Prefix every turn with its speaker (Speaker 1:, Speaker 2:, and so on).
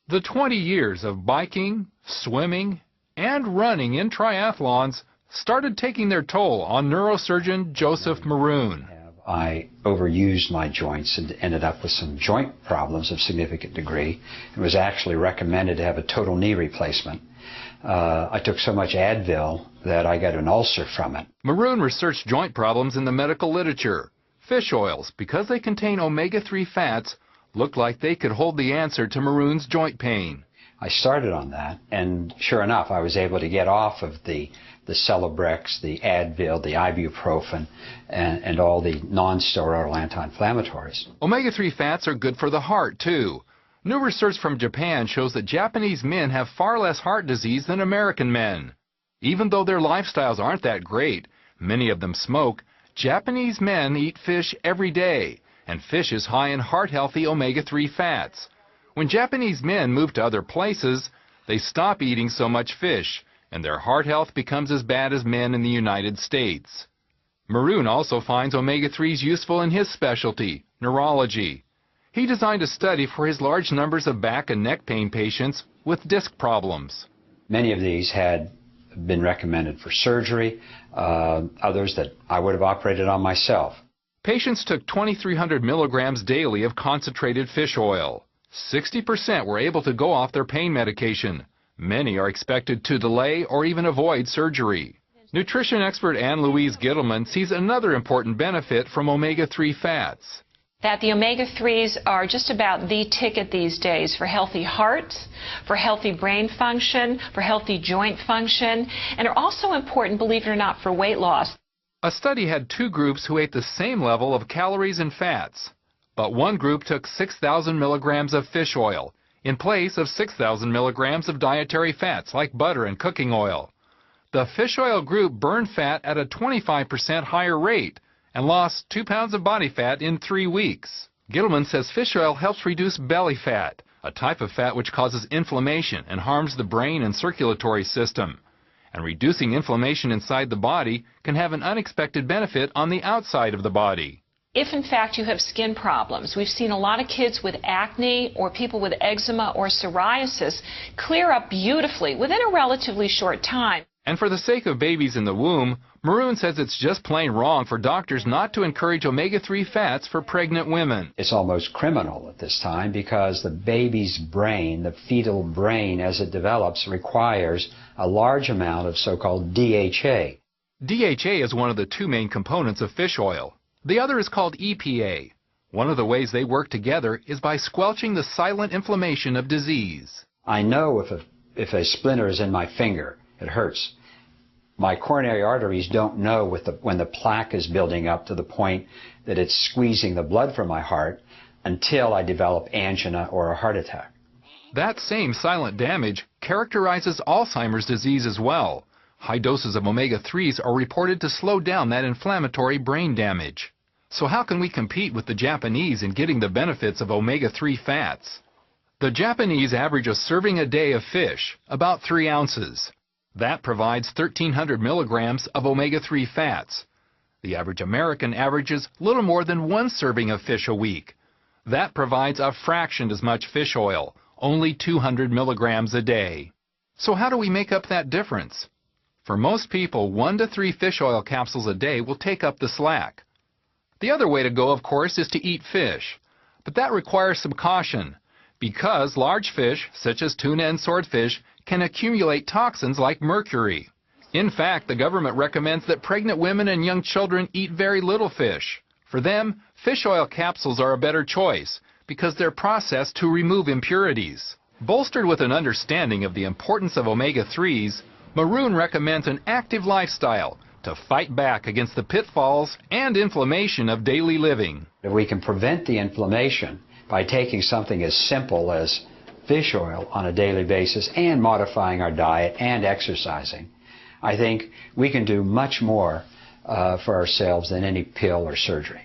Speaker 1: The 20 years of biking, swimming, and running in triathlons started taking their toll on neurosurgeon Joseph Maroon.
Speaker 2: I overused my joints and ended up with some joint problems of significant degree and was actually recommended to have a total knee replacement. I took so much Advil that I got an ulcer from it.
Speaker 1: Maroon researched joint problems in the medical literature. Fish oils, because they contain omega-3 fats, looked like they could hold the answer to Maroon's joint pain.
Speaker 2: I started on that, and sure enough, I was able to get off of the Celebrex, the Advil, the ibuprofen, and all the non-steroidal anti-inflammatories.
Speaker 1: Omega-3 fats are good for the heart, too. New research from Japan shows that Japanese men have far less heart disease than American men. Even though their lifestyles aren't that great, many of them smoke, Japanese men eat fish every day, and fish is high in heart-healthy omega-3 fats. When Japanese men move to other places, they stop eating so much fish, and their heart health becomes as bad as men in the United States. Maroon also finds omega-3s useful in his specialty, neurology. He designed a study for his large numbers of back and neck pain patients with disc problems.
Speaker 2: Many of these had been recommended for surgery, others that I would have operated on myself.
Speaker 1: Patients took 2,300 milligrams daily of concentrated fish oil. 60% were able to go off their pain medication. Many are expected to delay or even avoid surgery. Nutrition expert Ann-Louise Gittleman sees another important benefit from omega-3 fats.
Speaker 3: That the omega-3s are just about the ticket these days for healthy heart, for healthy brain function, for healthy joint function, and are also important, believe it or not, for weight loss.
Speaker 1: A study had two groups who ate the same level of calories and fats, but one group took 6,000 milligrams of fish oil in place of 6,000 milligrams of dietary fats like butter and cooking oil. The fish oil group burned fat at a 25% higher rate and lost 2 pounds of body fat in 3 weeks. Gittleman says fish oil helps reduce belly fat, a type of fat which causes inflammation and harms the brain and circulatory system. And reducing inflammation inside the body can have an unexpected benefit on the outside of the body.
Speaker 3: If, in fact, you have skin problems, we've seen a lot of kids with acne or people with eczema or psoriasis clear up beautifully within a relatively short time.
Speaker 1: And for the sake of babies in the womb, Maroon says it's just plain wrong for doctors not to encourage omega-3 fats for pregnant women.
Speaker 2: It's almost criminal at this time because the baby's brain, the fetal brain as it develops, requires a large amount of so-called DHA.
Speaker 1: DHA is one of the two main components of fish oil. The other is called EPA. One of the ways they work together is by squelching the silent inflammation of disease.
Speaker 2: I know if a splinter is in my finger, it hurts. My coronary arteries don't know when the plaque is building up to the point that it's squeezing the blood from my heart until I develop angina or a heart attack.
Speaker 1: That same silent damage characterizes Alzheimer's disease as well. High doses of omega-3s are reported to slow down that inflammatory brain damage. So how can we compete with the Japanese in getting the benefits of omega-3 fats? The Japanese average a serving a day of fish, about 3 ounces. That provides 1,300 milligrams of omega-3 fats. The average American averages little more than 1 serving of fish a week. That provides a fraction as much fish oil, only 200 milligrams a day. So how do we make up that difference? For most people, 1 to 3 fish oil capsules a day will take up the slack. The other way to go, of course, is to eat fish. But that requires some caution, because large fish, such as tuna and swordfish, can accumulate toxins like mercury. In fact, the government recommends that pregnant women and young children eat very little fish. For them, fish oil capsules are a better choice, because they're processed to remove impurities. Bolstered with an understanding of the importance of omega-3s, Maroon recommends an active lifestyle to fight back against the pitfalls and inflammation of daily living.
Speaker 2: If we can prevent the inflammation by taking something as simple as fish oil on a daily basis and modifying our diet and exercising, I think we can do much more for ourselves than any pill or surgery.